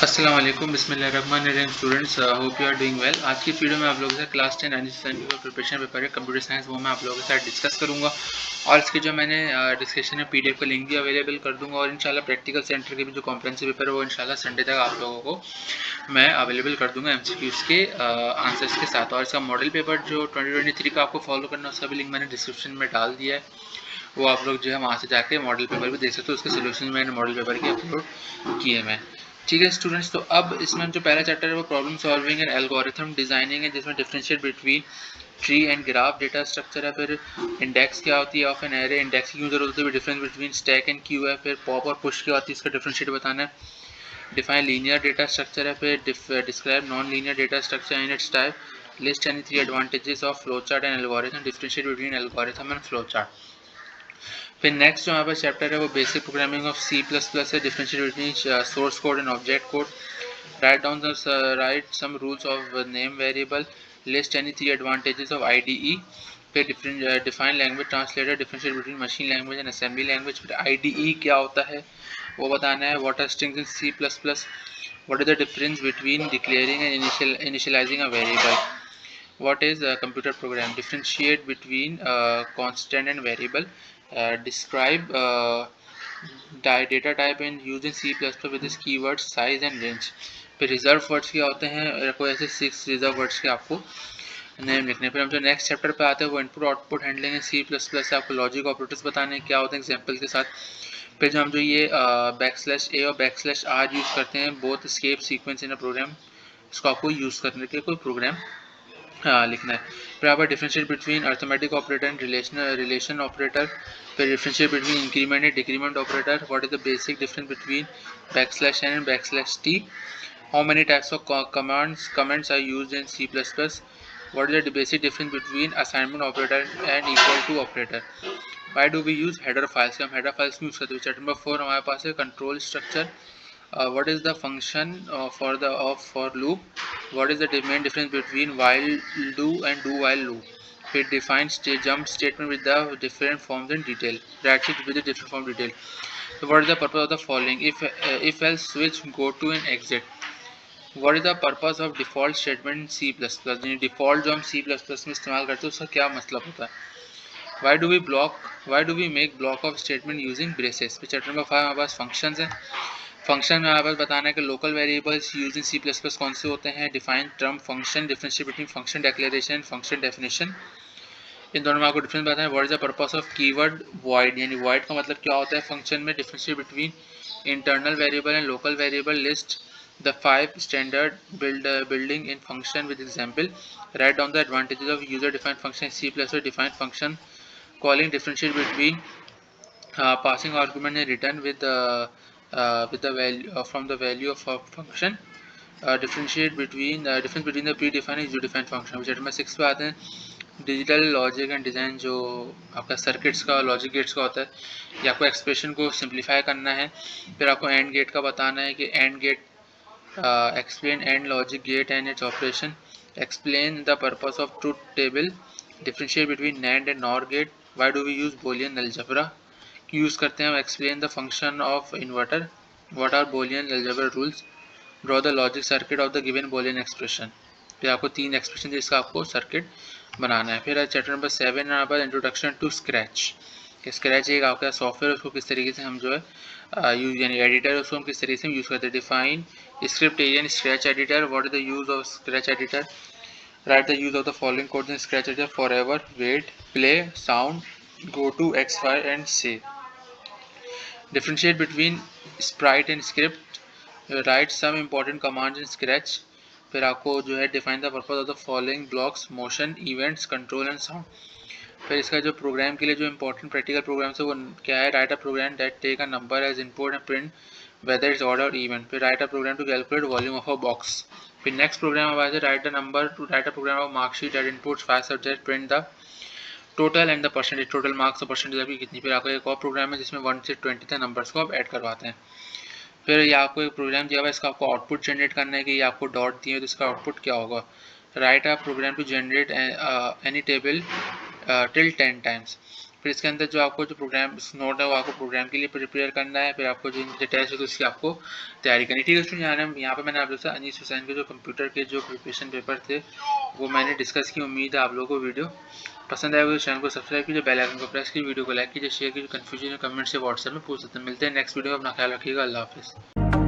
अस्सलाम वालेकुम, बिस्मिल्लाहिर्रहमानिर्रहीम। Students, hope you are doing well. आज की वीडियो में आप लोगों के साथ क्लास 10 का प्रिपरेशन पेपर है कंप्यूटर साइंस, वो मैं आप लोगों के साथ डिस्कस करूंगा। और इसके जो मैंने डिस्क्रिप्शन में पीडीएफ का लिंक भी अवेलेबल कर दूंगा। और इंशाल्लाह प्रैक्टिकल सेंटर के भी जो कॉम्प्रिहेंसिव पेपर है वो इंशाल्लाह संडे तक आप लोगों को मैं अवेलेबल कर दूंगा एमसीक्यूज के आंसर्स के साथ। और इसका मॉडल पेपर जो 2023 का आपको फॉलो करना है उसका भी लिंक मैंने डिस्क्रिप्शन में डाल दिया है। वो आप लोग जो है वहाँ से जाके मॉडल पेपर भी देख सकते हो। उसके सोल्यूशन मैंने मॉडल पेपर के अपलोड किए मैं। ठीक है स्टूडेंट्स, तो अब इसमें जो पहला चैप्टर है वो problem solving and algorithm designing है, जिसमें differentiate between tree and graph data structure है। फिर इंडेक्स क्या होती है ऑफ एन एरे, इंडेक्स की क्यों जरूरत होती है, difference between stack and Q है। फिर पॉप और पुश क्या होती है, इसका डिफरेंशिएट बताना है। डिफाइन लीनियर डेटा स्ट्रक्चर है। फिर describe non linear data structure and its type. List any 3 advantages of flow chart and algorithm. Differentiate between algorithm and flow chart. फिर नेक्स्ट जो हमारे पास चैप्टर है वो basic programming of C plus plus है। Differentiate between source code and object code. Write some rules of name variable. List any 3 advantages of IDE. फिर define language translator, differentiate between machine language and assembly language. फिर IDE क्या होता है वो बताना है. What are strings in C++? What is the difference between declaring and initializing a variable? What is a computer program? Differentiate between constant and variable. Describe data type and use in C++ with its keywords size and range. फिर reserve words क्या होते हैं, कोई ऐसे 6 reserve words के आपको name लिखने। फिर हम जो नेक्स्ट चैप्टर पे आते हैं वो इनपुट आउटपुट हैंडलिंग है C++ से। आपको लॉजिक ऑपरेटर्स बताने क्या होते हैं एग्जांपल के साथ। फिर जो हम जो ये \a और \r यूज़ करते हैं, both escape sequence in a program, इसको आपको यूज़ करने के कोई प्रोग्राम लिखना है। फिर यहाँ पर differentiate between arithmetic operator and relation operator. फिर differentiate between increment and decrement operator. What is the basic difference between \n and \t? How many types of comments are used in C++? What is the basic difference between assignment operator and equal to operator? Why do we use header files? हम header files क्यों use करते हैं? Chapter number 4 हमारे पास है control structure. What is the function for loop? What is the main difference between while do and do while loop? It defines jump statement with the different forms and detail. That's it with the different form detail. So what is the purpose of the following? If else switch, go to and exit. What is the purpose of default statement in C++? यानी default जो हम C++ में इस्तेमाल करते हैं उसका क्या मतलब होता है? Why do we make block of statement using braces? फिर चैप्टर नंबर 5 हमारे पास फंक्शंस हैं। फंक्शन में हमारे पास बताना है कि local variables use in C++ कौन से होते हैं। Define term function, differentiate between function declaration and function definition. इन दोनों में आपको डिफरेंस बताना है। What is the purpose of keyword void, यानी वॉइड का मतलब क्या होता है फंक्शन में। Differentiate between internal variable and local variable. List the 5 standard building in function with example. Write down the advantages of user defined function in C++. Defined function calling. Differentiate between passing argument and return with the value from the value of a function. Differentiate between difference between the predefined and user defined function. Chapter में 6 पे आते हैं। Digital logic and design, जो आपका circuits का logic gates का होता है, या आपको एक्सप्रेशन को सिंप्लीफाई करना है। फिर आपको एंड गेट का बताना है कि and gate explain AND logic gate and its operation. Explain the purpose of truth table. Differentiate between NAND and NOR gate. Why do we use Boolean algebra? क्यों यूज़ करते हैं हम? Explain the function of inverter. What are Boolean algebra rules? Draw the logic circuit of the given Boolean expression. फिर आपको 3 expression जिसका आपको circuit बनाना है। फिर चैप्टर नंबर 7 यहाँ पर इंट्रोडक्शन टू स्क्रैच। स्क्रैच एक आपका सॉफ्टवेयर, उसको किस तरीके से हम जो है यूज यानी एडिटर, उसको हम किस तरीके से यूज़ करते हैं। Define script area and Scratch editor. What is the use of Scratch editor? Write the use of the following codes in Scratch editor: forever, wait, play, sound, go to, expire and save. Differentiate between sprite and script. Write some important commands in Scratch. फिर आपको जो है define the purpose of the following blocks: motion, events, control and sound. फिर इसका जो programme के लिए जो इंपॉर्टेंट प्रैक्टिकल प्रोग्राम्स है वो क्या है? Write a program that take a number as input and print whether it's odd or even. फिर write a program to calculate volume of a box. फिर next program हमारे से write a program of mark sheet that inputs 5 subjects, print the total and the percentage, total marks और percentage आपकी कितनी। फिर आपका एक और प्रोग्राम है जिसमें 1 से 20 तक नंबर्स को आप ऐड करवाते हैं। फिर ये आपको एक प्रोग्राम दिया हुआ है, इसका आपको आउटपुट जनरेट करना है कि ये आपको डॉट दिए तो इसका आउटपुट क्या होगा। Write a program to generate any table till 10 times. फिर इसके अंदर जो आपको जो प्रोग्राम नोट है वो आपको प्रोग्राम के लिए प्रिपेयर करना है। फिर आपको जो टेस्ट है तो उसकी आपको तैयारी करनी। ठीक है स्टूडेंट, यहाँ पे मैंने आप लोग से अनीस हुसैन के जो कंप्यूटर के जो प्रिपरेशन पेपर थे वो मैंने डिस्कस की। उम्मीद है आप लोगों को वीडियो पसंद आएगा। तो चैनल को सब्सक्राइब कीजिए, बेल आइकन को प्रेस कीजिए, वीडियो को लाइक कीजिए, शेयर कीजिए। कंफ्यूजन कमेंट से व्हाट्सएप में पूछ सकते हैं। मिलते हैं नेक्स्ट वीडियो में, अपना ख्याल रखिएगा। अल्लाह हाफिज़।